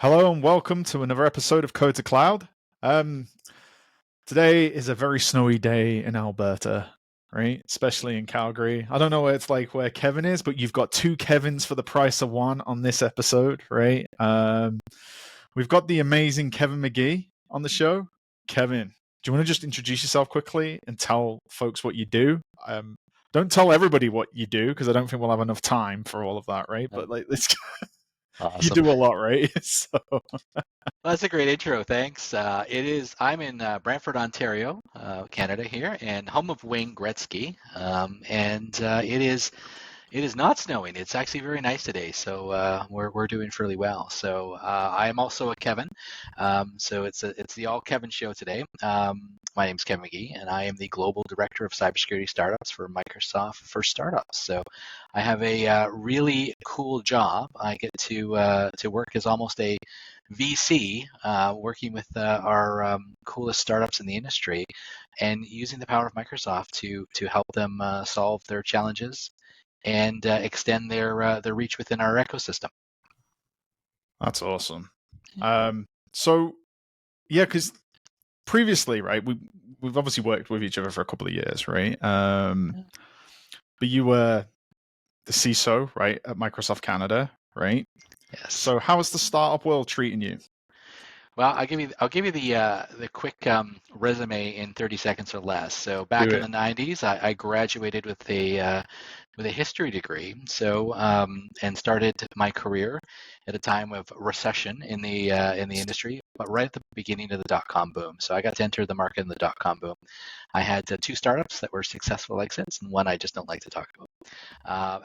Hello and welcome to another episode of Code to Cloud. Today is a very snowy day in Alberta, right? Especially in Calgary. I don't know what it's like where Kevin is, but you've got two Kevins for the price of one on this episode, right? We've got the amazing Kevin Magee on the show. Kevin, do you want to just introduce yourself quickly and tell folks what you do? Don't tell everybody what you do because I don't think we'll have enough time for all of that, right? But let's. You Awesome. do a lot, right? So. Well, that's a great intro. Thanks. I'm in Brantford, Ontario, Canada here, and home of Wayne Gretzky. It is not snowing. It's actually very nice today, so we're doing fairly well. So I am also a Kevin. So it's the All Kevin show today. My name's Kevin Magee, and I am the global director of cybersecurity startups for Microsoft for startups. So I have a really cool job. I get to work as almost a VC, working with our coolest startups in the industry, and using the power of Microsoft to help them solve their challenges and extend their reach within our ecosystem. That's awesome. So yeah, because previously, right, we've obviously worked with each other for a couple of years, right? But you were the CISO, right, at Microsoft Canada, right? Yes. So how is the startup world treating you? Well, I'll give you the quick resume in 30 seconds or less. So back in the 90s, I graduated with a history degree. So and started my career at a time of recession in the industry, but right at the beginning of the dot-com boom. So I got to enter the market in the dot-com boom. I had two startups that were successful exits, and one I just don't like to talk about.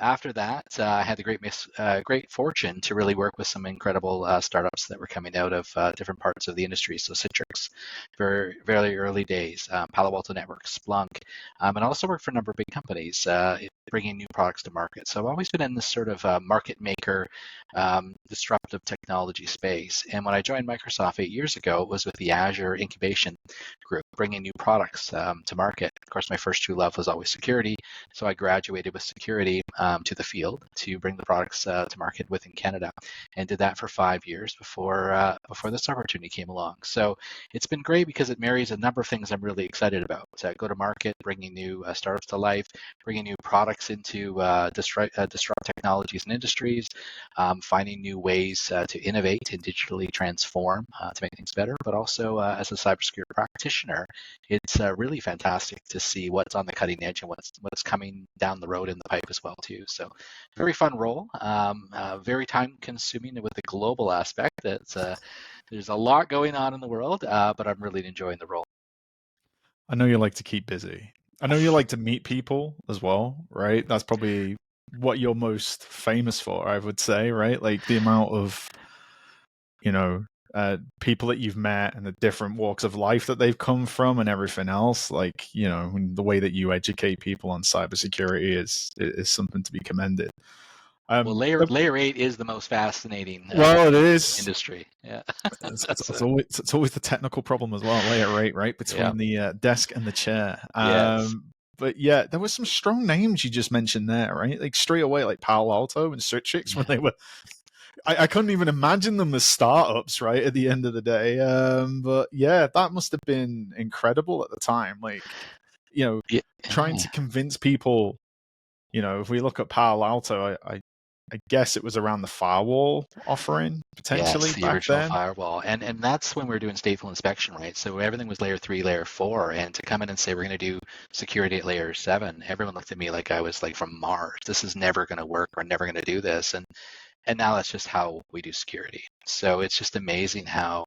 After that, I had the great fortune to really work with some incredible startups that were coming out of different parts of the industry. So Citrix, very, very early days, Palo Alto Networks, Splunk, and also worked for a number of big companies bringing new products to market. So I've always been in this sort of market maker, disruptive technology space. And when I joined Microsoft 8 years ago, it was with the Azure incubation group, bringing new products to market. Of course, my first true love was always security. So I graduated with security to the field to bring the products to market within Canada, and did that for 5 years before this opportunity came along. So it's been great because it marries a number of things I'm really excited about. Go to market, bringing new startups to life, bringing new products into disrupt technologies and industries, finding new ways to innovate and digitally transform to make things better. But also as a cybersecurity practitioner, it's really fantastic to see what's on the cutting edge and what's coming down the road in the pipe as well too. So very fun role, very time consuming with the global aspect. There's a lot going on in the world, but I'm really enjoying the role. I know you like to keep busy. I know you like to meet people as well, right? That's probably what you're most famous for, I would say, right? Like the amount of, people that you've met and the different walks of life that they've come from and everything else. Like, the way that you educate people on cybersecurity is something to be commended. Well, layer 8 is the most fascinating it is. industry. Yeah, it's always the technical problem as well. Layer 8, right between the desk and the chair. Yes. But yeah, there were some strong names you just mentioned there, right? Like straight away, like Palo Alto and Citrix when they were. I couldn't even imagine them as startups, right? At the end of the day, but yeah, that must have been incredible at the time. Like, trying to convince people. If we look at Palo Alto, I guess it was around the firewall offering potentially yes, the back original then. firewall, and that's when we were doing stateful inspection, right? So everything was layer 3, layer 4, and to come in and say we're going to do security at layer 7, everyone looked at me like I was like from Mars. This is never going to work. We're never going to do this, and now that's just how we do security. So it's just amazing how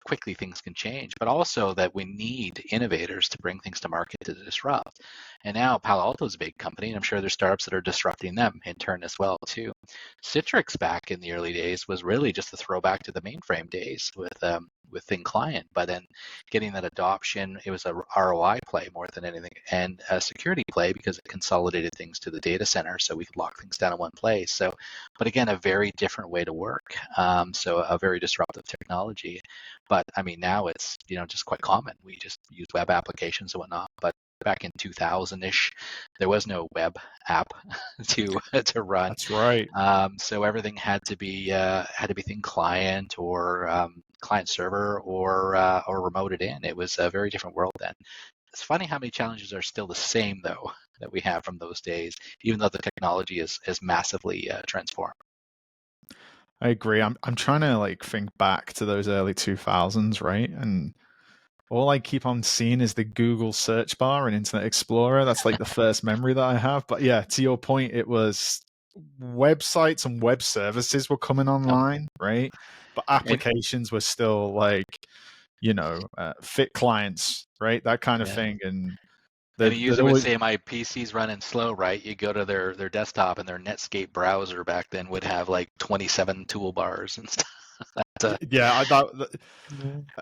quickly things can change, but also that we need innovators to bring things to market to disrupt. And now Palo Alto is a big company, and I'm sure there's startups that are disrupting them in turn as well too. Citrix back in the early days was really just a throwback to the mainframe days with thin client, but then getting that adoption, it was a ROI play more than anything, and a security play because it consolidated things to the data center so we could lock things down in one place. So, but again, a very different way to work. So a very disruptive technology. But I mean, now it's just quite common. We just use web applications and whatnot. But back in 2000-ish, there was no web app to run. That's right. So everything had to be thin client or client server or remoted in. It was a very different world then. It's funny how many challenges are still the same though that we have from those days, even though the technology is massively transformed. I agree. I'm trying to like think back to those early 2000s, right? And all I keep on seeing is the Google search bar and Internet Explorer. That's like the first memory that I have. But yeah, to your point, it was websites and web services were coming online, right? But applications were still like, fit clients, right? That kind of thing. And a user would say, my PC's running slow, right? You go to their desktop and their Netscape browser back then would have like 27 toolbars and stuff.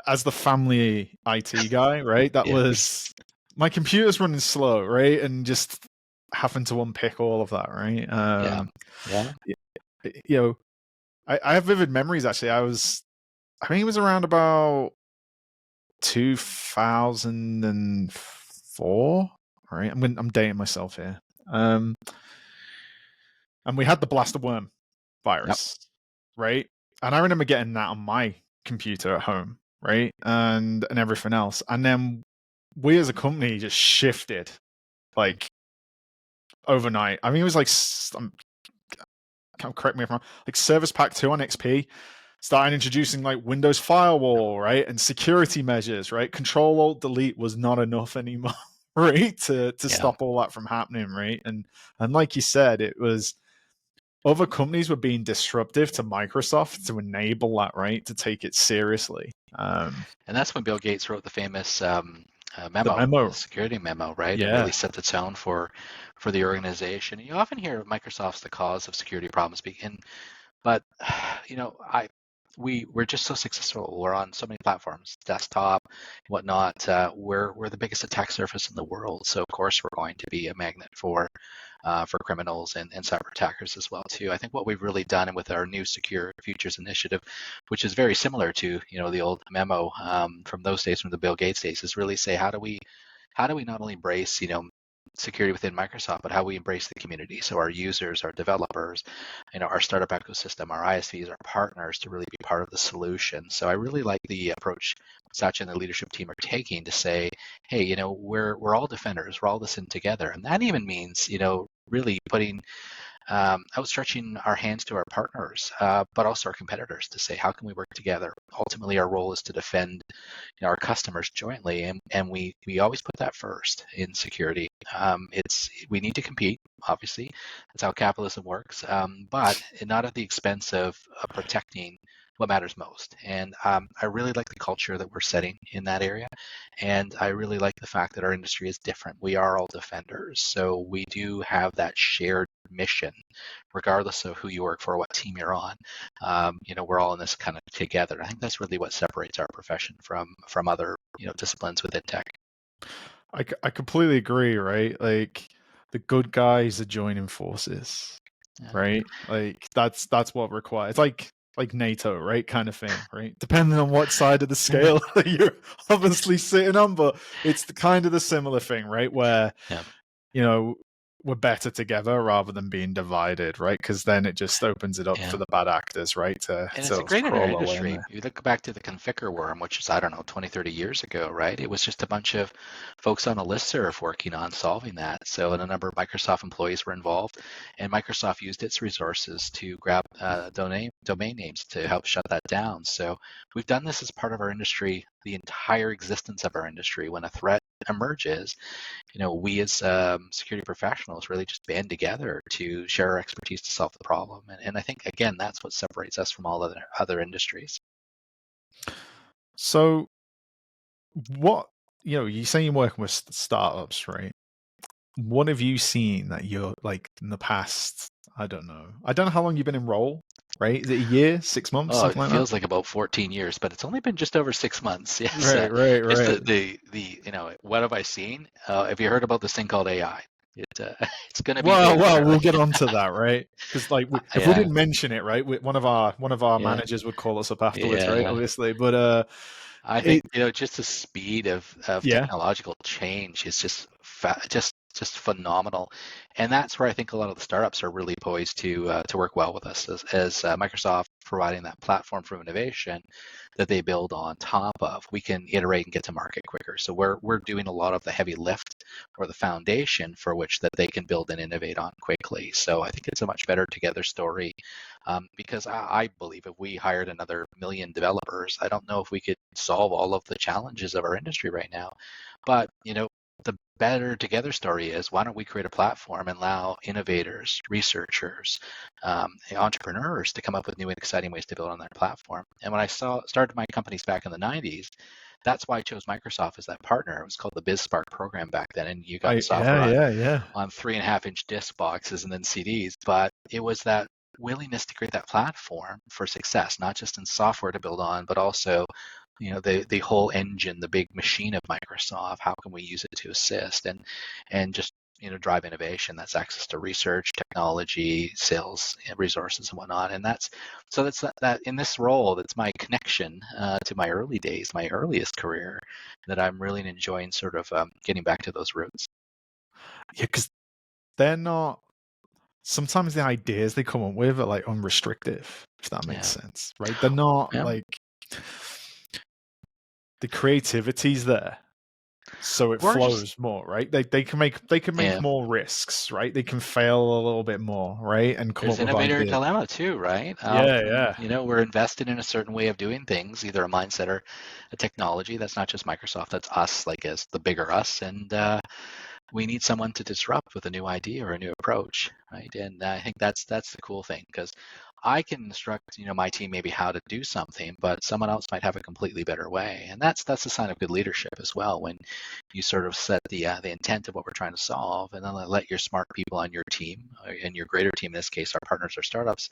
As the family IT guy, right? That was my computer's running slow, right? And just having to unpick all of that, right? I have vivid memories actually. I think it was around about 2004. Right, I'm dating myself here. And we had the blaster worm virus, right? And I remember getting that on my computer at home, right? And everything else. And then we as a company just shifted like overnight. I mean, it was like, correct me if I'm wrong, like Service Pack 2 on XP started introducing like Windows Firewall, right? And security measures, right? Control Alt Delete was not enough anymore, right? To stop all that from happening, right? And like you said, it was other companies were being disruptive to Microsoft to enable that, right? To take it seriously. And that's when Bill Gates wrote the famous memo, the security memo, right? Yeah. And really set the tone for the organization. You often hear Microsoft's the cause of security problems, but we're just so successful. We're on so many platforms, desktop, whatnot. We're the biggest attack surface in the world, so of course we're going to be a magnet for criminals and cyber attackers as well too. I think what we've really done with our new Secure Futures initiative, which is very similar to the old memo from those days, from the Bill Gates days, is really say how do we not only embrace security within Microsoft, but how we embrace the community. So our users, our developers, our startup ecosystem, our ISVs, our partners, to really be part of the solution. So I really like the approach Satya and the leadership team are taking to say, hey, we're all defenders, we're all this in together. And that even means, really putting outstretching our hands to our partners, but also our competitors to say, how can we work together? Ultimately, our role is to defend our customers jointly, and we always put that first in security. We need to compete, obviously. That's how capitalism works, but not at the expense of protecting what matters most. And I really like the culture that we're setting in that area. And I really like the fact that our industry is different. We are all defenders. So we do have that shared mission, regardless of who you work for, what team you're on. We're all in this kind of together. I think that's really what separates our profession from other disciplines within tech. I completely agree, right? Like the good guys are joining forces, right? Like that's what required. It's like NATO, right? Kind of thing, right? Depending on what side of the scale you're obviously sitting on, but it's kind of the similar thing, right? Where we're better together rather than being divided, right? Because then it just opens it up for the bad actors, right? And it's a great in our industry. You look back to the Configure worm, which is, 20, 30 years ago, right? It was just a bunch of folks on a listserv working on solving that. So, and a number of Microsoft employees were involved, and Microsoft used its resources to grab domain names to help shut that down. So we've done this as part of our industry, the entire existence of our industry. When a threat emerges, we as security professionals really just band together to share our expertise to solve the problem. And I think, again, that's what separates us from all other industries. So what, you say you're working with startups, right? What have you seen that you're like in the past, I don't know how long you've been in role, right? Is it a year, 6 months, something like that? It feels like about 14 years, but it's only been just over 6 months. Yes. Right. The what have I seen? Have you heard about this thing called AI? It's going to be we'll get onto that, right? Because if we didn't mention it, right, one of our managers would call us up afterwards, right? Obviously, but I think, It, just the speed of yeah, technological change is just phenomenal, and that's where I think a lot of the startups are really poised to work well with us as Microsoft providing that platform for innovation that they build on top of. We can iterate and get to market quicker. So we're doing a lot of the heavy lift or the foundation for which that they can build and innovate on quickly. So I think it's a much better together story, because I believe if we hired another million developers, I don't know if we could solve all of the challenges of our industry right now. But the better together story is, why don't we create a platform and allow innovators, researchers, entrepreneurs to come up with new and exciting ways to build on their platform. And when I started my companies back in the 90s, that's why I chose Microsoft as that partner. It was called the BizSpark program back then, and you got yeah, software yeah, yeah. on 3.5-inch disc boxes and then CDs. But it was that willingness to create that platform for success, not just in software to build on, but also the whole engine, the big machine of Microsoft. How can we use it to assist and just drive innovation? That's access to research, technology, sales, resources, and whatnot. And that's that in this role, that's my connection to my early days, my earliest career, that I'm really enjoying sort of getting back to those roots. Yeah, because they're not. Sometimes the ideas they come up with are like unrestrictive, if that makes Yeah. sense, right? They're not Yeah. like the creativity's there, so it We're just flows more, right? They can make yeah. more risks, right? They can fail a little bit more, right? And come There's up with innovator ideas. dilemma too, right? Yeah, yeah. We're invested in a certain way of doing things, either a mindset or a technology. That's not just Microsoft, that's us, like as the bigger us. And we need someone to disrupt with a new idea or a new approach, right? And I think that's the cool thing, because I can instruct my team maybe how to do something, but someone else might have a completely better way, and that's a sign of good leadership as well, when you sort of set the intent of what we're trying to solve, and then let your smart people on your team, and your greater team, in this case our partners or startups,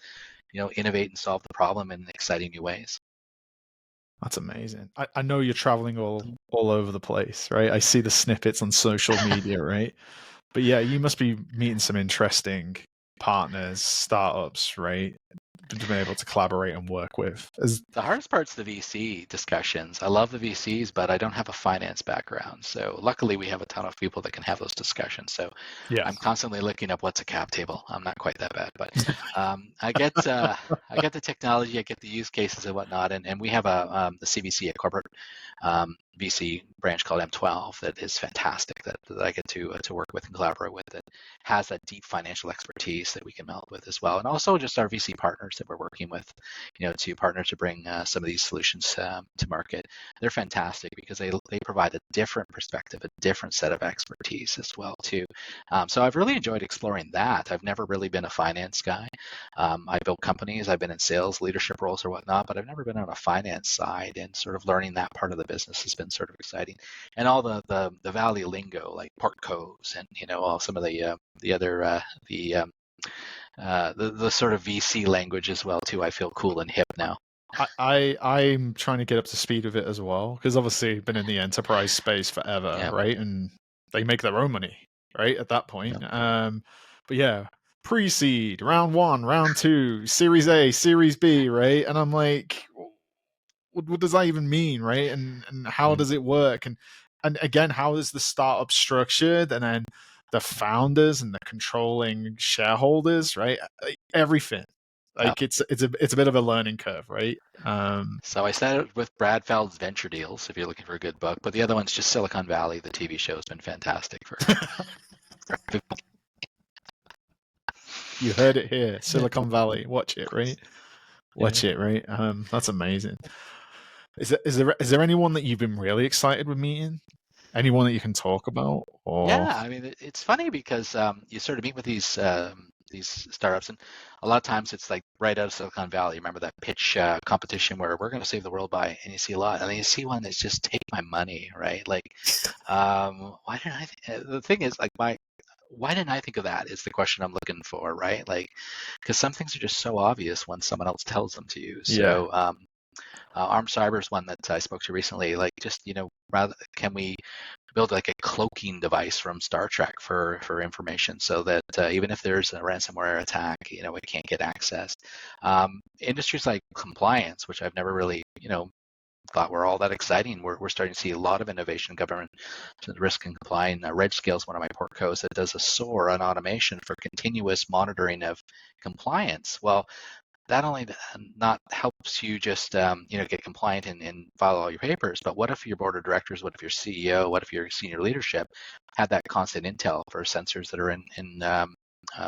innovate and solve the problem in exciting new ways. That's amazing. I know you're traveling all over the place, right? I see the snippets on social media, right? But yeah, you must be meeting some interesting partners, startups, right? Being able to collaborate and work with. The hardest part's the VC discussions. I love the VCs, but I don't have a finance background. So luckily we have a ton of people that can have those discussions. So Yeah. I'm constantly looking up what's a cap table. I'm not quite that bad, but I get the technology, I get the use cases and whatnot, and we have the CVC, a corporate VC branch called M12, that is fantastic, that I get to work with and collaborate with, that has that deep financial expertise that we can meld with as well, and also just our VC partners that we're working with, to partner to bring some of these solutions to market. They're fantastic because they provide a different perspective, a different set of expertise as well too. So I've really enjoyed exploring that. I've never really been a finance guy. I built companies, I've been in sales leadership roles or whatnot, but I've never been on a finance side, and sort of learning that part of the business has been sort of exciting. And all the Valley lingo, like portcos, and all some of the other the sort of VC language as well too. I feel cool and hip now. I'm trying to get up to speed with it as well, because obviously been in the enterprise space forever, Yeah. right? And they make their own money, right? At that point. Yeah. But yeah, pre-seed, round one, round two, Series A, Series B, right? And I'm like, what does that even mean, right? And how Mm. does it work? And again, how is the startup structured? And then the founders and the controlling shareholders, right? Everything. Yeah. Like it's a bit of a learning curve, right? So I started with Brad Feld's Venture Deals, if you're looking for a good book, but the other one's just Silicon Valley. The TV show has been fantastic for You heard it here, yeah. Silicon Valley. Watch it, right? Yeah. Watch it, right? That's amazing. Is there anyone that you've been really excited with meeting? Anyone that you can talk about? Or Yeah, I mean, it's funny because you sort of meet with these startups, and a lot of times it's like right out of Silicon Valley. Remember that pitch competition where we're going to save the world by, and you see a lot, and then you see one that's just take my money, right? Like, why didn't the thing is, like, why didn't I think of that is the question I'm looking for, right? Like, because some things are just so obvious when someone else tells them to you. yeah, So, Armed Cyber is one that I spoke to recently. Like, just rather can we build like a cloaking device from Star Trek for information, so that even if there's a ransomware attack, it can't get access. Industries like compliance, which I've never really thought were all that exciting. We're starting to see a lot of innovation in government risk and compliance. RegScale is one of my portcos that does a SOAR on automation for continuous monitoring of compliance. Well, that only not helps you just get compliant and file all your papers, but what if your board of directors, what if your CEO, what if your senior leadership had that constant intel for sensors that are in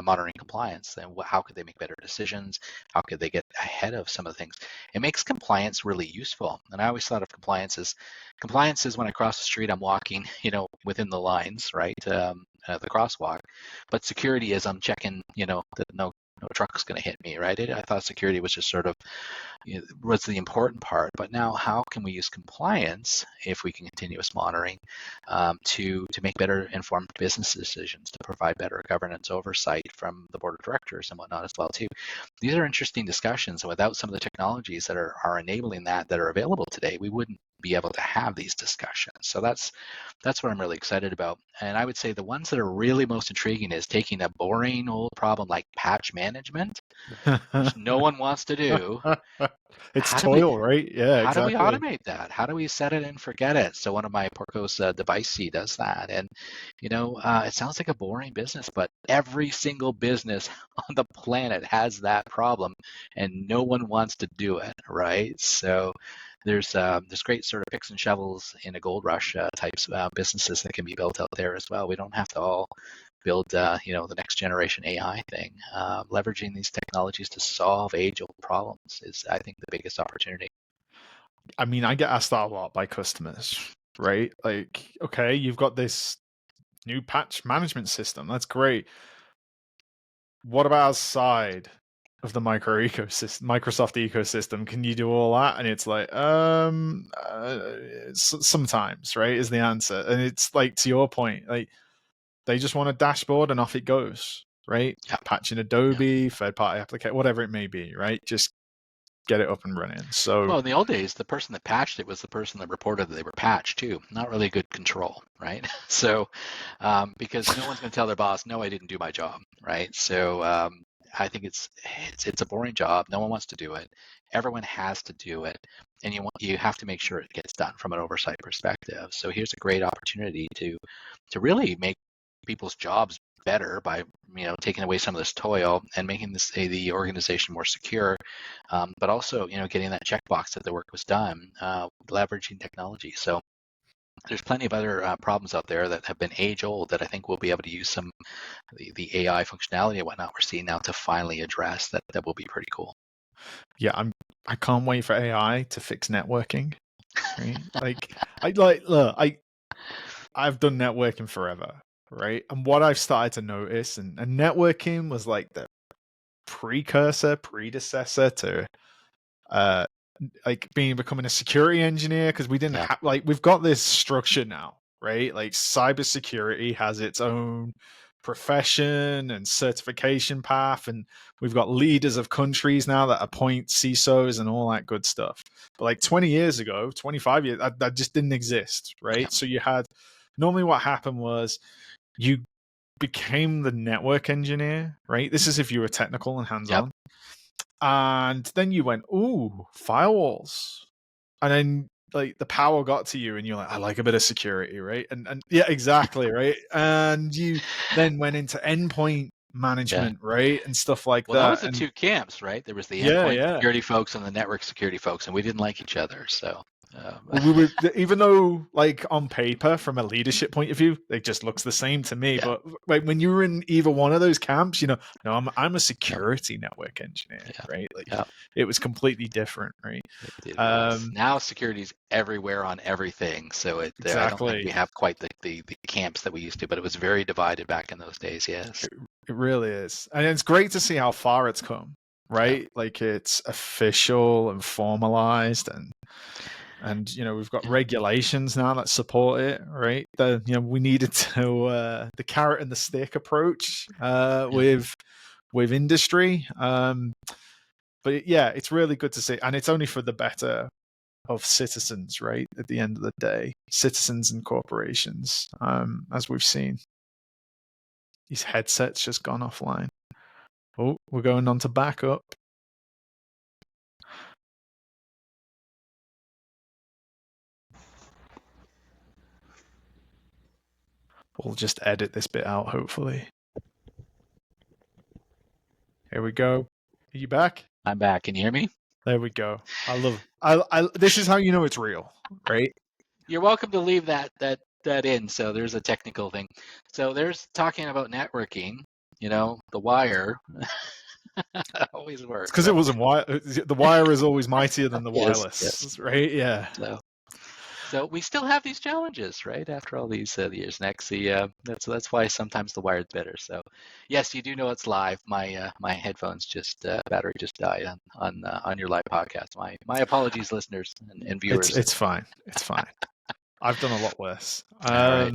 monitoring compliance? Then how could they make better decisions? How could they get ahead of some of the things? It makes compliance really useful. And I always thought of compliance is when I cross the street, I'm walking, within the lines, right? The crosswalk. But security is I'm checking, that no truck's going to hit me, right? I thought security was just sort of was the important part. But now, how can we use compliance if we can continuous monitoring to make better informed business decisions, to provide better governance oversight from the board of directors and whatnot as well too? These are interesting discussions, and without some of the technologies that are enabling that are available today, we wouldn't be able to have these discussions. So that's what I'm really excited about. And I would say the ones that are really most intriguing is taking a boring old problem like patch management, which no one wants to do. It's toil, right? Yeah, How do we exactly. automate that? How do we set it and forget it? So one of my Porco's device C does that. And, it sounds like a boring business, but every single business on the planet has that problem and no one wants to do it, right? So there's great sort of picks and shovels in a gold rush types businesses that can be built out there as well. We don't have to all build the next generation AI thing. Leveraging these technologies to solve age-old problems is, I think, the biggest opportunity. I mean, I get asked that a lot by customers, right? Like, okay, you've got this new patch management system. That's great. What about outside of the Microsoft ecosystem? Can you do all that? And it's like, sometimes, right, is the answer. And it's like, to your point, like, they just want a dashboard and off it goes, right? Yeah. Patching Adobe, third-party application, whatever it may be, right? Just get it up and running. So, well, in the old days, the person that patched it was the person that reported that they were patched too. Not really good control, right? So, because no one's going to tell their boss, "No, I didn't do my job," right? So, I think it's a boring job. No one wants to do it. Everyone has to do it, and you have to make sure it gets done from an oversight perspective. So here's a great opportunity to really make people's jobs better by taking away some of this toil and making the organization more secure, but also getting that checkbox that the work was done, leveraging technology. So there's plenty of other problems out there that have been age old that I think we'll be able to use some the AI functionality and whatnot we're seeing now to finally address. That will be pretty cool. Yeah, I can't wait for AI to fix networking. Right? I've done networking forever, right? And what I've started to notice, and networking was like the predecessor to becoming a security engineer, because we didn't have we've got this structure now, right? Like cybersecurity has its own profession and certification path, and we've got leaders of countries now that appoint CISOs and all that good stuff. But like 20 years ago, 25 years, that just didn't exist, right? So you had, normally what happened was you became the network engineer, right? This is if you were technical and hands-on. And then you went, ooh, firewalls. And then like the power got to you and you're like, I like a bit of security, right? And yeah, exactly, right? And you then went into endpoint management, right? And stuff like that. Well, that was the two camps, right? There was the endpoint security folks and the network security folks, and we didn't like each other. So well, we were, even though like on paper from a leadership point of view it just looks the same to me, but like when you were in either one of those camps, no, I'm a security network engineer, right? Like it was completely different, right? It was. Now security's everywhere on everything, so exactly. I don't think we have quite the camps that we used to, but it was very divided back in those days. Yes, it really is, and it's great to see how far it's come, right? Like it's official and formalized, and we've got regulations now that support it, right? We needed to the carrot and the stick approach with industry, but yeah, it's really good to see, and it's only for the better of citizens, right? At the end of the day, citizens and corporations, as we've seen. These headsets just gone offline. Oh, we're going on to backup. We'll just edit this bit out, hopefully. Here we go. Are you back? I'm back. Can you hear me? There we go. I love. This is how you know it's real, right? You're welcome to leave that in. So there's a technical thing. So there's talking about networking. The wire always It's works. because it wasn't wire. The wire is always mightier than the Yes, wireless, right? Yeah. So we still have these challenges, right? After all these years, next, that's why sometimes the wired's better. So, yes, you do know it's live. My headphones battery just died on your live podcast. My apologies, listeners and viewers. It's fine. It's fine. I've done a lot worse. All right.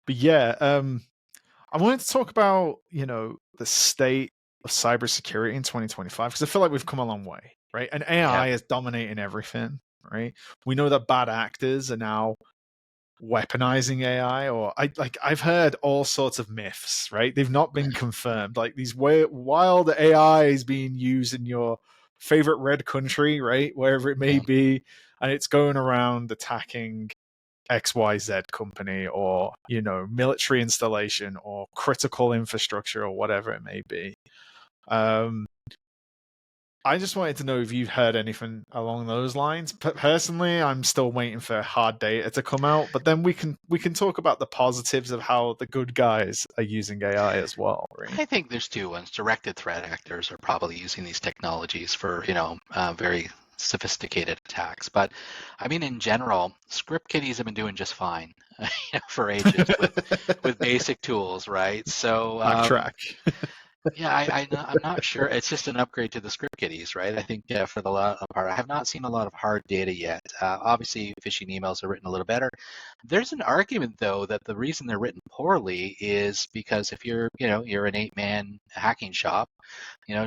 But yeah, I wanted to talk about the state of cybersecurity in 2025 because I feel like we've come a long way, right? And AI is dominating everything, right? We know that bad actors are now weaponizing AI, or I've heard all sorts of myths, right? They've not been confirmed. Like these wild AI is being used in your favorite red country, right? Wherever it may be, and it's going around attacking XYZ company or military installation or critical infrastructure or whatever it may be. I just wanted to know if you've heard anything along those lines. Personally, I'm still waiting for hard data to come out, but then we can talk about the positives of how the good guys are using AI as well. Right? I think there's two ones. Directed threat actors are probably using these technologies for very sophisticated attacks. But I mean, in general, script kiddies have been doing just fine for ages with basic tools, right? So backtrack. Yeah, I'm not sure. It's just an upgrade to the script kiddies, right? I think for the part, I have not seen a lot of hard data yet. Obviously, phishing emails are written a little better. There's an argument, though, that the reason they're written poorly is because if you're an 8-man hacking shop,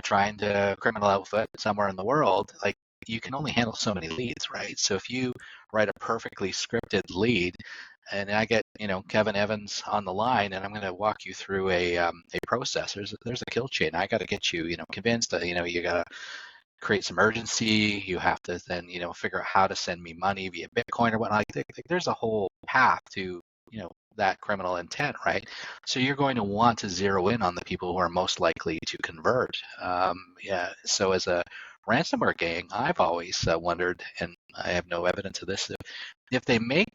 trying to criminal outfit somewhere in the world, like you can only handle so many leads, right? So if you write a perfectly scripted lead, and I get Kevin Evans on the line, and I'm going to walk you through a process. There's a kill chain. I got to get you convinced that you got to create some urgency. You have to then figure out how to send me money via Bitcoin or whatnot. There's a whole path to that criminal intent, right? So you're going to want to zero in on the people who are most likely to convert. So as a ransomware gang, I've always wondered, and I have no evidence of this, if they make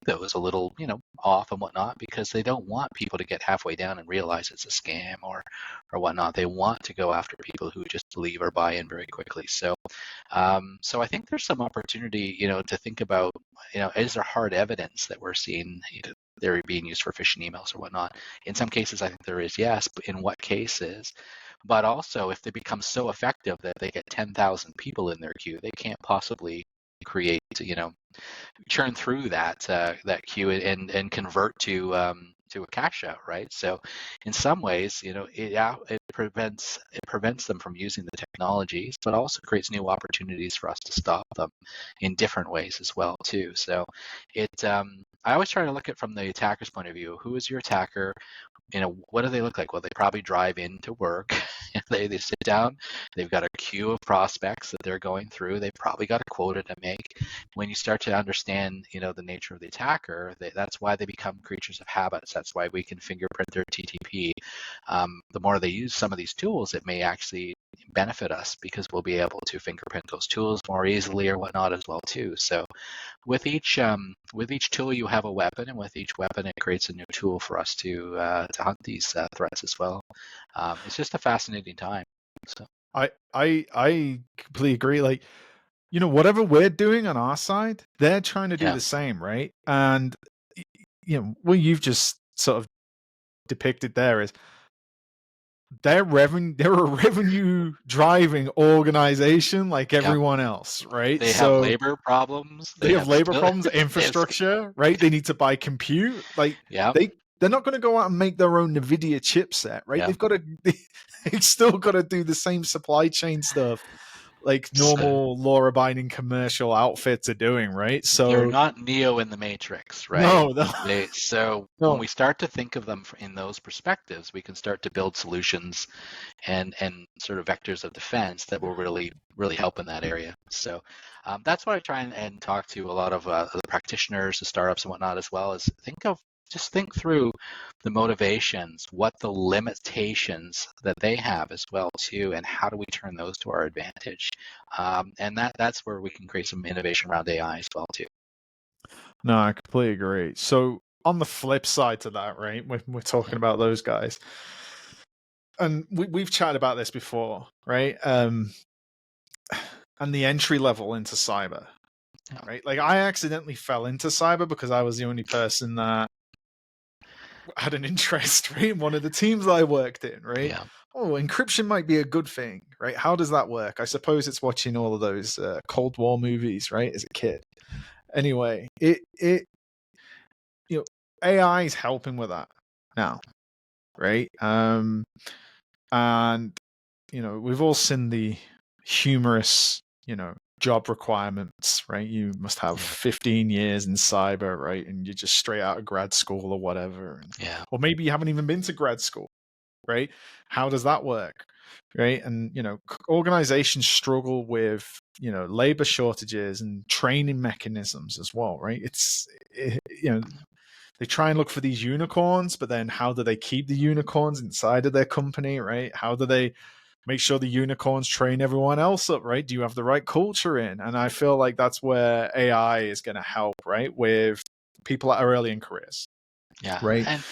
those a little, off and whatnot, because they don't want people to get halfway down and realize it's a scam or whatnot. They want to go after people who just believe or buy in very quickly. So, so I think there's some opportunity, to think about, is there hard evidence that we're seeing they're being used for phishing emails or whatnot? In some cases, I think there is, yes, but in what cases? But also, if they become so effective that they get 10,000 people in their queue, they can't possibly create, churn through that queue and convert to a cash out, right? So, in some ways, it prevents them from using the technologies, but also creates new opportunities for us to stop them in different ways as well too. So, I always try to look at it from the attacker's point of view. Who is your attacker? What do they look like? Well, they probably drive into work. they sit down. They've got a queue of prospects that they're going through. They've probably got a quota to make. When you start to understand, the nature of the attacker, that's why they become creatures of habits. That's why we can fingerprint their TTP. The more they use some of these tools, it may actually benefit us because we'll be able to fingerprint those tools more easily or whatnot as well too. So with each tool you have a weapon, and with each weapon it creates a new tool for us to hunt these threats as well. It's just a fascinating time. So I completely agree. Like, whatever we're doing on our side, they're trying to do the same, right? And what you've just sort of depicted there is they're a revenue driving organization like everyone else, right? They have labor problems. They have labor problems, infrastructure, right? They need to buy compute. Like they're not going to go out and make their own NVIDIA chipset, right? They've still got to do the same supply chain stuff like normal law-abiding commercial outfits are doing, right? So they're not Neo in the Matrix, right? No. When we start to think of them in those perspectives, we can start to build solutions and sort of vectors of defense that will really help in that area. So that's what I try and talk to a lot of the practitioners, the startups and whatnot as well, is think of just think through the motivations, what the limitations that they have as well too, and how do we turn those to our advantage? And that's where we can create some innovation around AI as well too. No, I completely agree. So on the flip side to that, right, we're talking about those guys, and we've chatted about this before, right? And the entry level into cyber, Yeah. right? Like I accidentally fell into cyber because I was the only person that had an interest, right, in one of the teams that I worked in, right? Yeah. Oh, encryption might be a good thing, right? How does that work? I suppose it's watching all of those Cold War movies, right, as a kid. Anyway, AI is helping with that now, right? And we've all seen the humorous, job requirements, right? You must have 15 years in cyber, right? And you're just straight out of grad school or whatever. Yeah. Or maybe you haven't even been to grad school, right? How does that work? Right. And, organizations struggle with, labor shortages and training mechanisms as well, right? They try and look for these unicorns, but then how do they keep the unicorns inside of their company, right? How do they make sure the unicorns train everyone else up, right? Do you have the right culture in? And I feel like that's where AI is going to help, right? With people that are early in careers, Yeah. right? And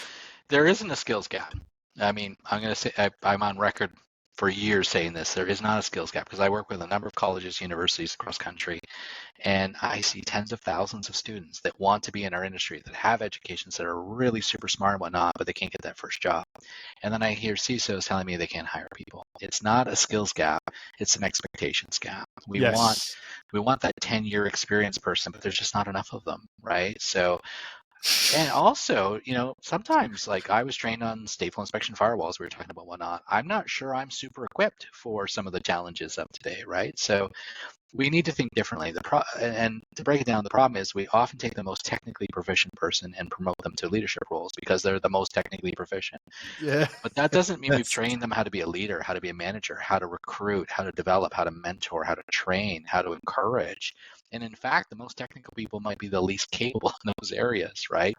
there isn't a skills gap. I mean, I'm going to say I'm on record for years saying this. There is not a skills gap because I work with a number of colleges, universities across country, and I see tens of thousands of students that want to be in our industry, that have educations, that are really super smart and whatnot, but they can't get that first job. And then I hear CISOs telling me they can't hire people. It's not a skills gap, it's an expectations gap. We want Yes. that 10-year experience person, but there's just not enough of them, right? So, and also, sometimes like I was trained on stateful inspection firewalls, we were talking about whatnot. I'm not sure I'm super equipped for some of the challenges of today, right? So we need to think differently. And to break it down, the problem is we often take the most technically proficient person and promote them to leadership roles because they're the most technically proficient. Yeah. But that doesn't mean we've Yes. trained them how to be a leader, how to be a manager, how to recruit, how to develop, how to mentor, how to train, how to encourage. And in fact, the most technical people might be the least capable in those areas, right?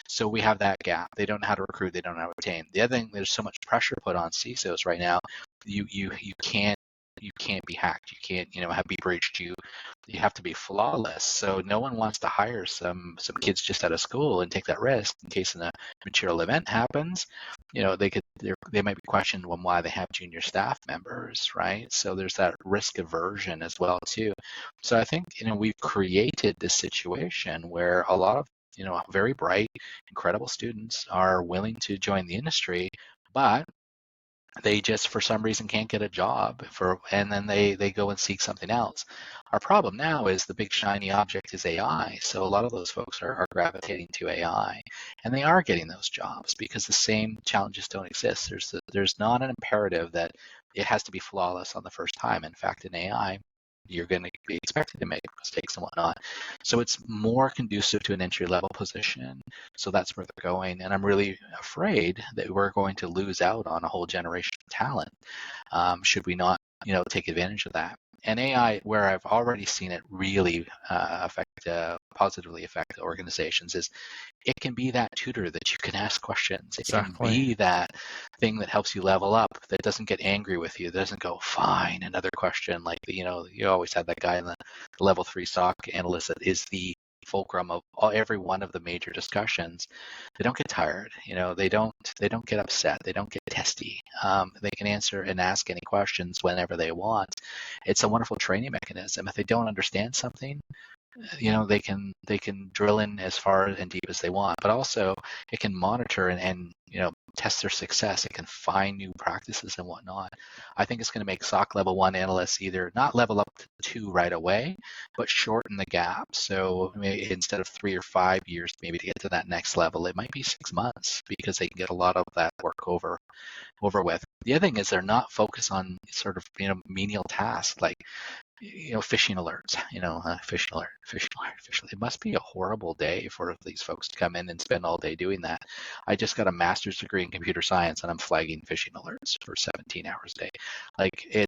So we have that gap. They don't know how to recruit, they don't know how to retain. The other thing, there's so much pressure put on CISOs right now. You can't be hacked. You can't, be breached. You have to be flawless. So no one wants to hire some kids just out of school and take that risk in case a material event happens. They might be questioned on why they have junior staff members, right? So there's that risk aversion as well too. So I think we've created this situation where a lot of very bright, incredible students are willing to join the industry, but they just for some reason can't get a job and then they go and seek something else. Our problem now is the big shiny object is AI. So a lot of those folks are gravitating to AI, and they are getting those jobs because the same challenges don't exist. There's not an imperative that it has to be flawless on the first time. In fact, in AI, you're going to be expected to make mistakes and whatnot. So it's more conducive to an entry level position. So that's where they're going. And I'm really afraid that we're going to lose out on a whole generation of talent should we not, take advantage of that. And AI, where I've already seen it really positively affect organizations, is it can be that tutor that you can ask questions. It can Exactly. be that thing that helps you level up, that doesn't get angry with you, that doesn't go, fine, another question. Like, you always had that guy in the level 3 SOC analyst that is the fulcrum of every one of the major discussions. They don't get tired, they don't get upset, they don't get testy. They can answer and ask any questions whenever they want. It's a wonderful training mechanism. If they don't understand something, they can drill in as far and deep as they want, but also it can monitor and test their success. It can find new practices and whatnot. I think it's going to make SOC level 1 analysts either not level up to 2 right away, but shorten the gap. So maybe instead of 3 or 5 years maybe to get to that next level, it might be 6 months because they can get a lot of that work over with. The other thing is they're not focused on sort of menial tasks like phishing alerts, phishing alert, phishing alert, phishing alert. It must be a horrible day for these folks to come in and spend all day doing that. I just got a master's degree in computer science and I'm flagging phishing alerts for 17 hours a day. Like it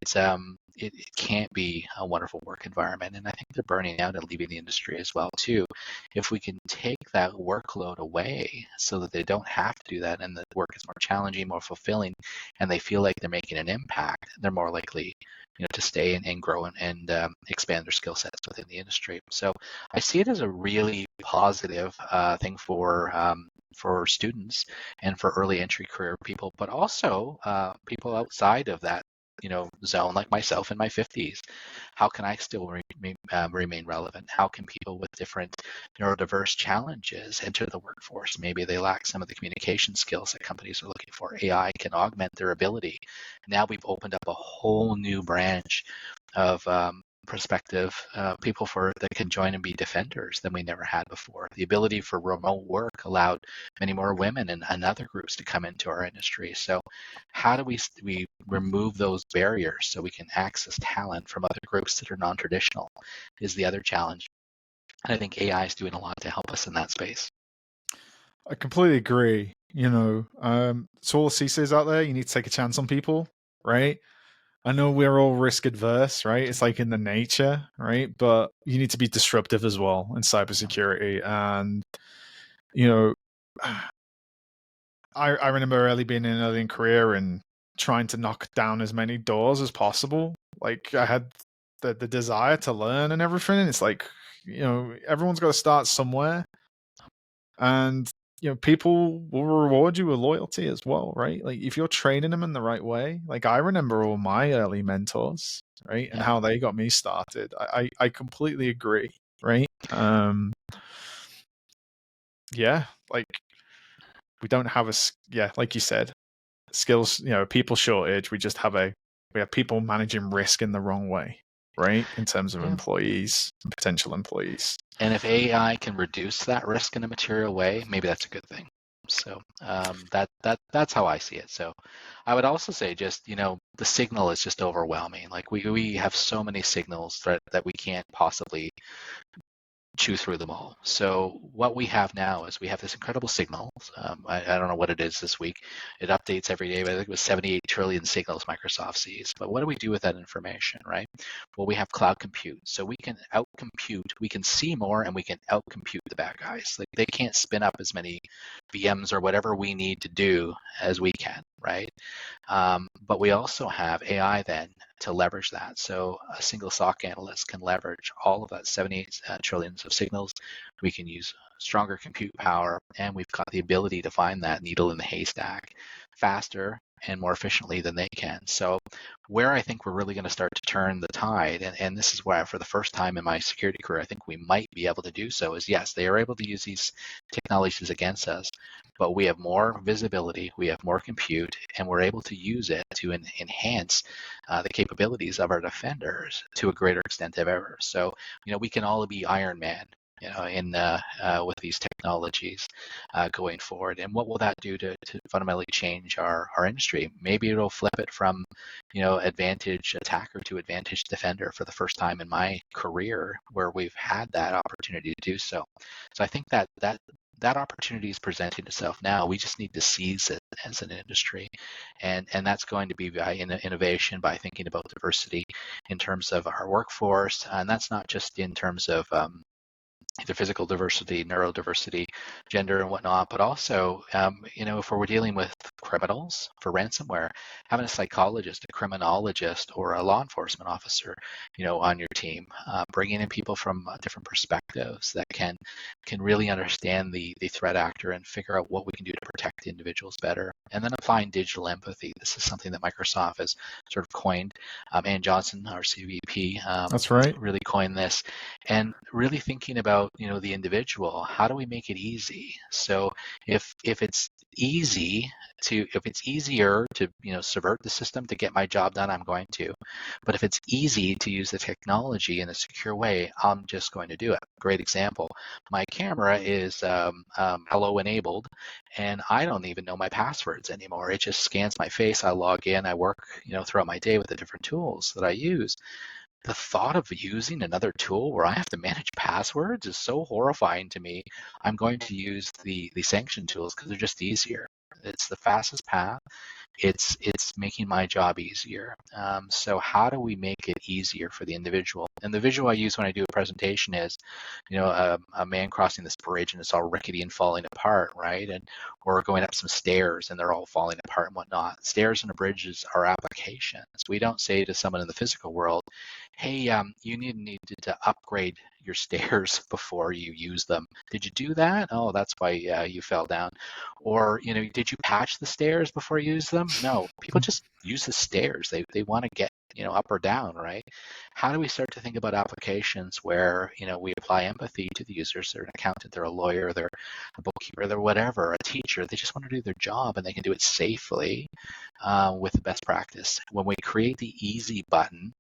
can't be a wonderful work environment. And I think they're burning out and leaving the industry as well too. If we can take that workload away so that they don't have to do that and the work is more challenging, more fulfilling, and they feel like they're making an impact, they're more likely to stay and grow and expand their skill sets within the industry. So I see it as a really positive thing for students and for early entry career people, but also people outside of that zone like myself in my 50s. How can I still remain relevant? How can people with different neurodiverse challenges enter the workforce? Maybe they lack some of the communication skills that companies are looking for. AI can augment their ability. Now we've opened up a whole new branch of prospective people that can join and be defenders than we never had before. The ability for remote work allowed many more women and other groups to come into our industry. So how do we remove those barriers so we can access talent from other groups that are non-traditional is the other challenge. And I think AI is doing a lot to help us in that space. I completely agree. To all the CISOs out there, you need to take a chance on people, right? I know we're all risk adverse, right? It's like in the nature, right? But you need to be disruptive as well in cybersecurity. And, you know, I remember early being in early in career and trying to knock down as many doors as possible. Like I had the desire to learn and everything. And it's like, everyone's got to start somewhere. And people will reward you with loyalty as well, right? Like if you're training them in the right way. Like I remember all my early mentors, right, and how they got me started. I completely agree, right? Yeah, like we don't have like you said, skills, people shortage. We have people managing risk in the wrong way, right, in terms of employees and potential employees. And if AI can reduce that risk in a material way, maybe that's a good thing. So that's how I see it. So I would also say just, the signal is just overwhelming. Like we have so many signals that we can't possibly chew through them all. So what we have now is we have this incredible signal. I don't know what it is this week. It updates every day, but I think it was 78 trillion signals Microsoft sees. But what do we do with that information, right? Well, we have cloud compute. So we can outcompute, we can see more and we can outcompute the bad guys. Like they can't spin up as many VMs or whatever we need to do as we can, right? But we also have AI then to leverage that. So a single SOC analyst can leverage all of that 78 trillions of signals. We can use stronger compute power, and we've got the ability to find that needle in the haystack faster and more efficiently than they can. So where I think we're really going to start to turn the tide, and this is where for the first time in my security career, I think we might be able to do so, is yes, they are able to use these technologies against us, but we have more visibility, we have more compute, and we're able to use it to enhance the capabilities of our defenders to a greater extent than ever. So, we can all be Iron Man, with these technologies going forward. And what will that do to fundamentally change our industry? Maybe it'll flip it from, advantage attacker to advantage defender for the first time in my career, where we've had that opportunity to do so. So I think that opportunity is presenting itself now. We just need to seize it as an industry, and that's going to be by innovation, by thinking about diversity in terms of our workforce, and that's not just in terms of either physical diversity, neurodiversity, gender, and whatnot, but also, if we're dealing with criminals for ransomware, having a psychologist, a criminologist, or a law enforcement officer, on your team, bringing in people from different perspectives that can really understand the threat actor and figure out what we can do to protect individuals better, and then applying digital empathy. This is something that Microsoft has sort of coined. Ann Johnson, our CVP, That's right, really coined this, and really thinking about the individual. How do we make it easy? So if it's easier to subvert the system to get my job done, I'm going to. But if it's easy to use the technology in a secure way, I'm just going to do it. Great example. My camera is hello enabled, and I don't even know my passwords anymore. It just scans my face. I log in. I work throughout my day with the different tools that I use. the thought of using another tool where I have to manage passwords is so horrifying to me. I'm going to use the sanction tools because they're just easier. It's the fastest path. It's making my job easier. So how do we make it easier for the individual? And the visual I use when I do a presentation is, a man crossing this bridge and it's all rickety and falling apart, right? And or going up some stairs and they're all falling apart and whatnot. Stairs and bridges are applications. We don't say to someone in the physical world, hey, you need to upgrade your stairs before you use them. Did you do that? Oh, that's why you fell down. Or, did you patch the stairs before you use them? No, people just use the stairs. They want to get, up or down, right? How do we start to think about applications where, we apply empathy to the users? They're an accountant, they're a lawyer, they're a bookkeeper, they're whatever, a teacher. They just want to do their job and they can do it safely with the best practice. When we create the easy button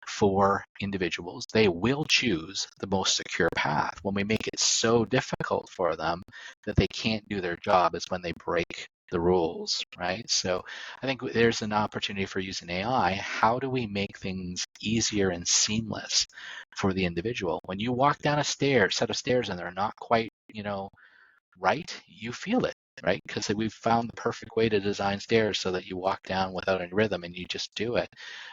for individuals, they will choose the most secure path. When we make it so difficult for them that they can't do their job is when they break the rules, right? So I think there's an opportunity for using AI. How do we make things easier and seamless for the individual? When you walk down a set of stairs and they're not quite, right, you feel it, right? Because we've found the perfect way to design stairs so that you walk down without any rhythm and you just do it.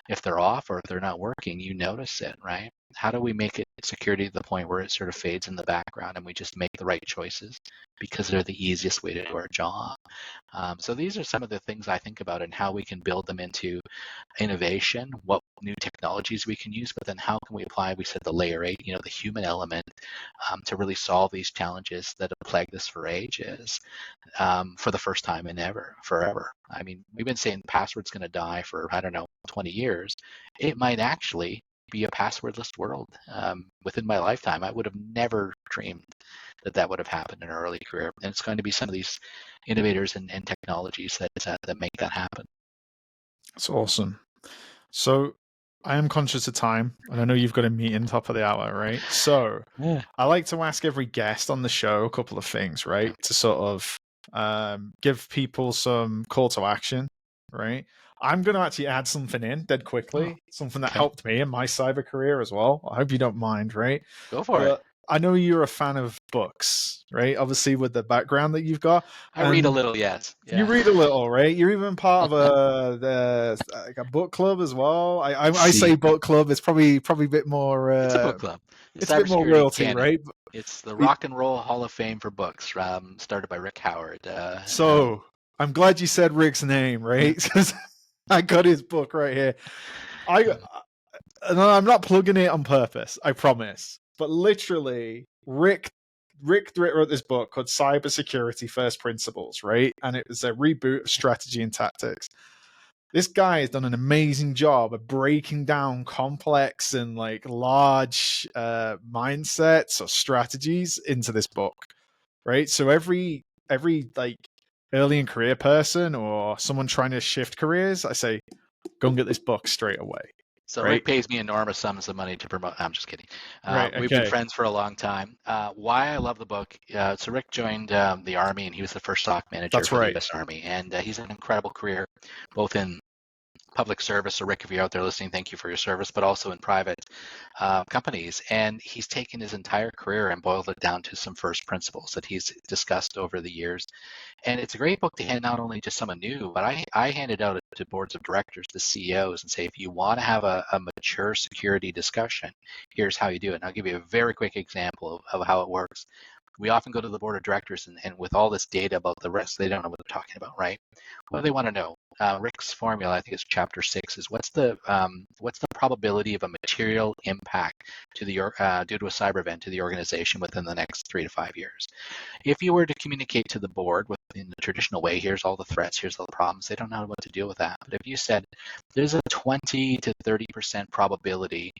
If they're off or if they're not working, you notice it, right? How do we make it security to the point where it sort of fades in the background and we just make the right choices because they're the easiest way to do our job? So these are some of the things I think about and how we can build them into innovation, what new technologies we can use, but then how can we apply, we said the layer 8, the human element to really solve these challenges that have plagued us for ages for the first time in forever. I mean, we've been saying password's going to die for, 20 years. It might actually be a passwordless world within my lifetime. I would have never dreamed that would have happened in an early career. And it's going to be some of these innovators and technologies that make that happen. That's awesome. So I am conscious of time, and I know you've got a meeting top of the hour, right? So Yeah. I like to ask every guest on the show a couple of things, right? To sort of give people some call to action, right? I'm going to actually add something in dead quickly, something that Okay. helped me in my cyber career as well. I hope you don't mind, right? Go for it. But I know you're a fan of books, right? Obviously, with the background that you've got. I read a little, yes. You Yeah. read a little, right? You're even part of like a book club as well. I say See, book club. It's probably a bit more. it's a book club. The It's a bit more Cybersecurity royalty, Canon. right? It's the But, Rock and Roll Hall of Fame for books, started by Rick Howard. so I'm glad you said Rick's name, right? Because I got his book right here. No, I'm not plugging it on purpose. I promise. But literally, Rick wrote this book called Cybersecurity First Principles, right? And it was a reboot of strategy and tactics. This guy has done an amazing job of breaking down complex and like large mindsets or strategies into this book, right? So every like early in career person or someone trying to shift careers, I say, go and get this book straight away. So Right? Rick pays me enormous sums of money to promote. I'm just kidding. Right. We've been Okay. friends for a long time. Why I love the book. So Rick joined the Army, and he was the first SOC manager That's for the right. U.S. Army, and he's had an incredible career, both in public service. So Rick, if you're out there listening, thank you for your service, but also in private companies. And he's taken his entire career and boiled it down to some first principles that he's discussed over the years. And it's a great book to hand not only to someone new, but I hand it out to boards of directors, to CEOs, and say, if you want to have a mature security discussion, here's how you do it. And I'll give you a very quick example of how it works. We often go to the board of directors and with all this data about the risk, they don't know what they're talking about, right? What do they want to know? Rick's formula, I think it's chapter 6, is what's the probability of a material impact to the due to a cyber event to the organization within the next 3 to 5 years. If you were to communicate to the board in the traditional way, here's all the threats, here's all the problems, they don't know what to deal with that. But if you said there's a 20 to 30% probability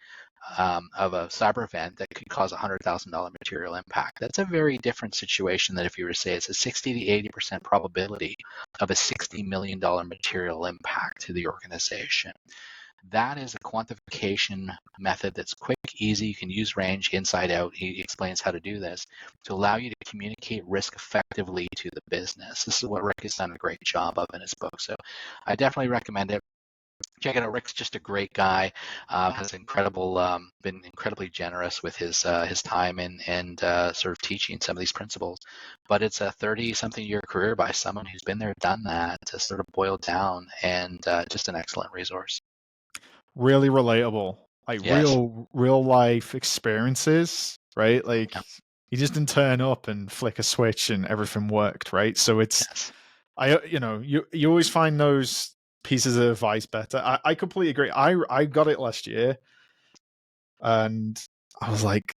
of a cyber event that could cause a $100,000 material impact, that's a very different situation than if you were to say it's a 60 to 80% probability of a $60 million material impact to the organization. That is a quantification method that's quick, easy. You can use range inside out. He explains how to do this to allow you to communicate risk effectively to the business. This is what Rick has done a great job of in his book. So I definitely recommend it. check it out. Rick's just a great guy. Has been incredibly generous with his time and sort of teaching some of these principles. But it's a 30-something-year career by someone who's been there, done that, to sort of boil down, and just an excellent resource. Really relatable, like Yes. real life experiences, right? Like Yeah. you just didn't turn up and flick a switch and everything worked, right? So it's Yes. you always find those pieces of advice better. I completely agree. I got it last year, and I was like,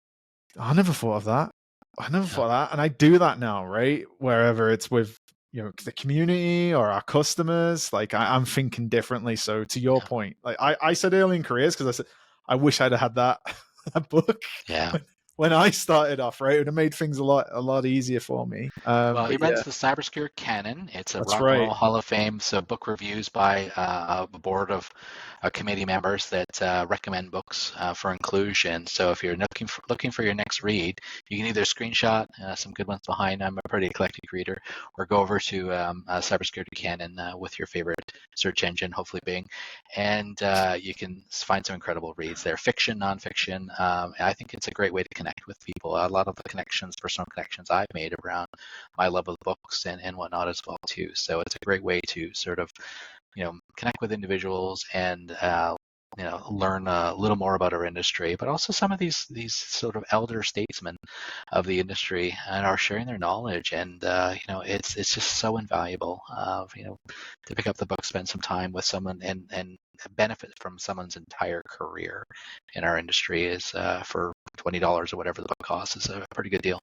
I never thought of that. I never Yeah. thought of that, and I do that now, right? Wherever it's with the community or our customers, like I'm thinking differently. So to your Yeah. point, like I said early in careers, because I said I wish I'd have had that that book Yeah. when I started off, right? It would have made things a lot easier for me. Well, he But yeah, runs the Cybersecurity Canon. It's a that's Rock and right. Roll Hall of Fame, so book reviews by a board of committee members that recommend books for inclusion. So if you're looking for your next read, you can either screenshot some good ones behind. I'm a pretty eclectic reader, or go over to Cybersecurity Canon with your favorite search engine, hopefully Bing, and you can find some incredible reads there, fiction, nonfiction. I think it's a great way to connect with people. A lot of the personal connections I've made around my love of books and whatnot as well too. So it's a great way to sort of connect with individuals and learn a little more about our industry, but also some of these sort of elder statesmen of the industry and are sharing their knowledge, and it's just so invaluable. To pick up the book, spend some time with someone, and benefit from someone's entire career in our industry is for $20 or whatever the book costs is a pretty good deal.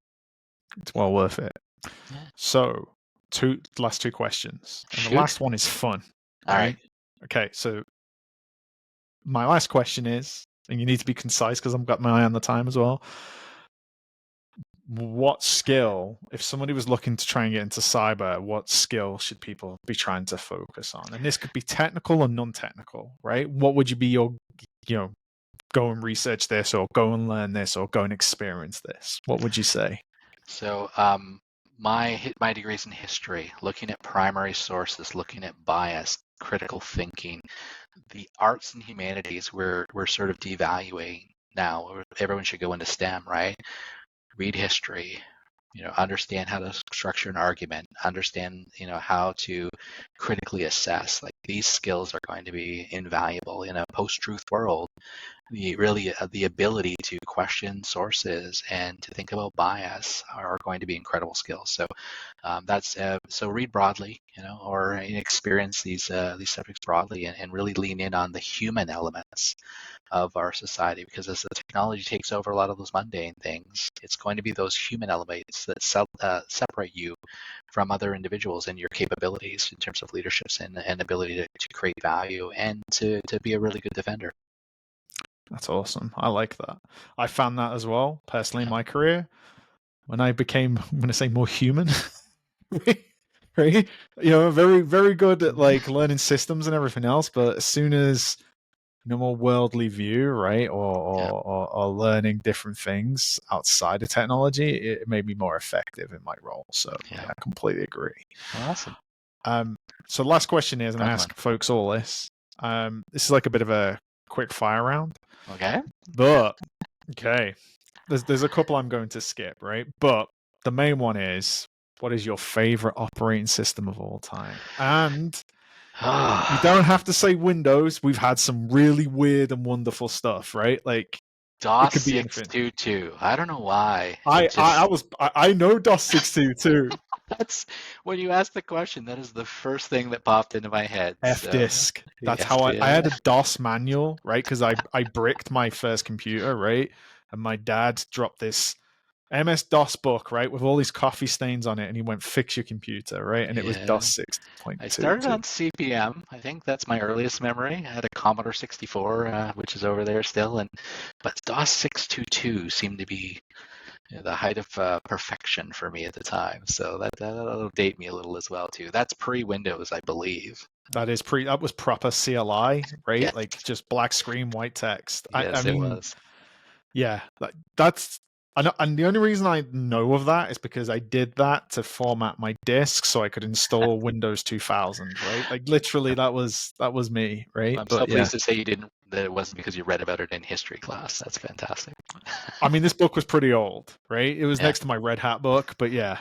It's well worth it. Yeah. So last two questions, and the Shoot. last one is fun, All right. right? Okay, so my last question is, and you need to be concise because I've got my eye on the time as well. What skill, if somebody was looking to try and get into cyber, what skill should people be trying to focus on? And this could be technical or non-technical, right? What would you be your, go and research this, or go and learn this, or go and experience this? What would you say? So my degree's in history, looking at primary sources, looking at bias, critical thinking, the arts and humanities. We're sort of devaluing now. Everyone should go into STEM, right? Read history, understand how to structure an argument, understand, how to critically assess. Like, these skills are going to be invaluable in a post-truth world. The ability to question sources and to think about bias are going to be incredible skills. So that's so read broadly, or experience these subjects broadly, and really lean in on the human elements of our society, because as the technology takes over a lot of those mundane things, it's going to be those human elements that separate you from other individuals and your capabilities in terms of leaderships and ability to create value and to be a really good defender. That's awesome. I like that. I found that as well, personally, in Yeah. my career. When I became, I'm going to say, more human, right? Very, very good at like learning systems and everything else. But as soon as more worldly view, right, Yeah. or learning different things outside of technology, it made me more effective in my role. So Yeah. yeah, I completely agree. Awesome. So the last question is, and I Fun one. ask folks all this. This is like a bit of a quick fire round, Okay. but okay, there's a couple I'm going to skip, right? But the main one is, what is your favorite operating system of all time? And you don't have to say Windows. We've had some really weird and wonderful stuff, right? Like it DOS could be anything. 622. I don't know why. I know DOS 622. That's when you asked the question, that is the first thing that popped into my head. F So disk. That's yes, how I yeah, had a DOS manual, right? Because I bricked my first computer, right? And my dad dropped this MS DOS book, right, with all these coffee stains on it, and he went, "Fix your computer," right? And it was yeah. DOS I started 6.22. on CPM. I think that's my earliest memory. I had a Commodore 64, which is over there still, but DOS 622 seemed to be the height of perfection for me at the time. So that'll date me a little as well too. That's pre-Windows, I believe. That was proper CLI, right? Yes, Like just black screen, white text. I yes, it mean, was. yeah, that's And the only reason I know of that is because I did that to format my disk so I could install Windows 2000, right? Like literally that was me, right? I'm so But yeah. pleased to say you didn't. That it wasn't because you read about it in history class. That's fantastic. I mean, this book was pretty old, right? It was Yeah. next to my Red Hat book, but yeah.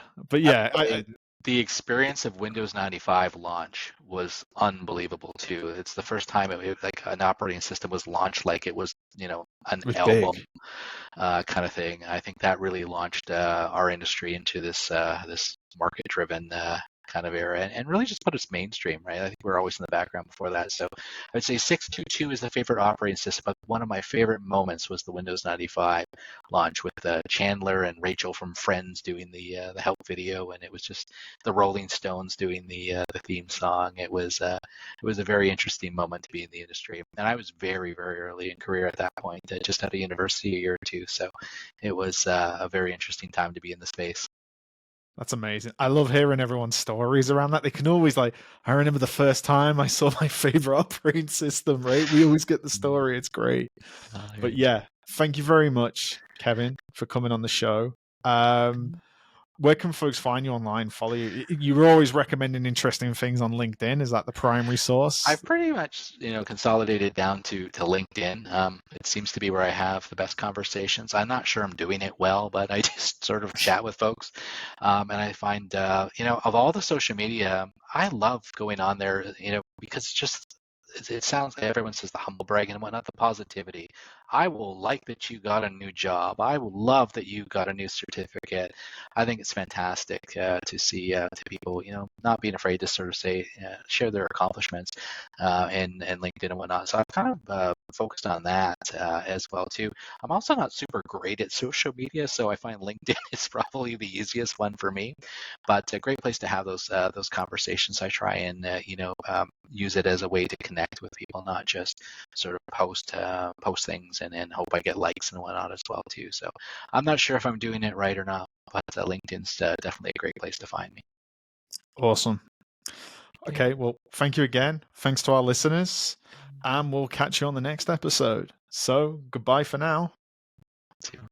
The experience of Windows 95 launch was unbelievable too. It's the first time like an operating system was launched like it was, an It was album big. kind of thing. I think that really launched our industry into this market-driven kind of era, and really just put us mainstream, right? I think we were always in the background before that. So I would say 6.2.2 is the favorite operating system, but one of my favorite moments was the Windows 95 launch with Chandler and Rachel from Friends doing the help video, and it was just the Rolling Stones doing the theme song. It was a very interesting moment to be in the industry, and I was very, very early in career at that point, just out of university a year or two. So it was a very interesting time to be in the space. That's amazing. I love hearing everyone's stories around that. They can always I remember the first time I saw my favorite operating system, right? We always get the story. It's great. But yeah, thank you very much, Kevin, for coming on the show. Where can folks find you online, follow you? You're always recommending interesting things on LinkedIn. Is that the primary source? I've pretty much, consolidated down to LinkedIn. It seems to be where I have the best conversations. I'm not sure I'm doing it well, but I just sort of chat with folks. And I find, of all the social media, I love going on there, because it sounds like everyone says the humble bragging and whatnot, the positivity. I will like that you got a new job. I will love that you got a new certificate. I think it's fantastic to see to people, not being afraid to sort of say, share their accomplishments and LinkedIn and whatnot. So I've kind of focused on that as well too. I'm also not super great at social media, so I find LinkedIn is probably the easiest one for me. But a great place to have those conversations. I try and use it as a way to connect with people, not just sort of post things and hope I get likes and whatnot as well too. So I'm not sure if I'm doing it right or not, but LinkedIn's definitely a great place to find me. Awesome. Okay, well, thank you again. Thanks to our listeners, and we'll catch you on the next episode. So, goodbye for now. See you.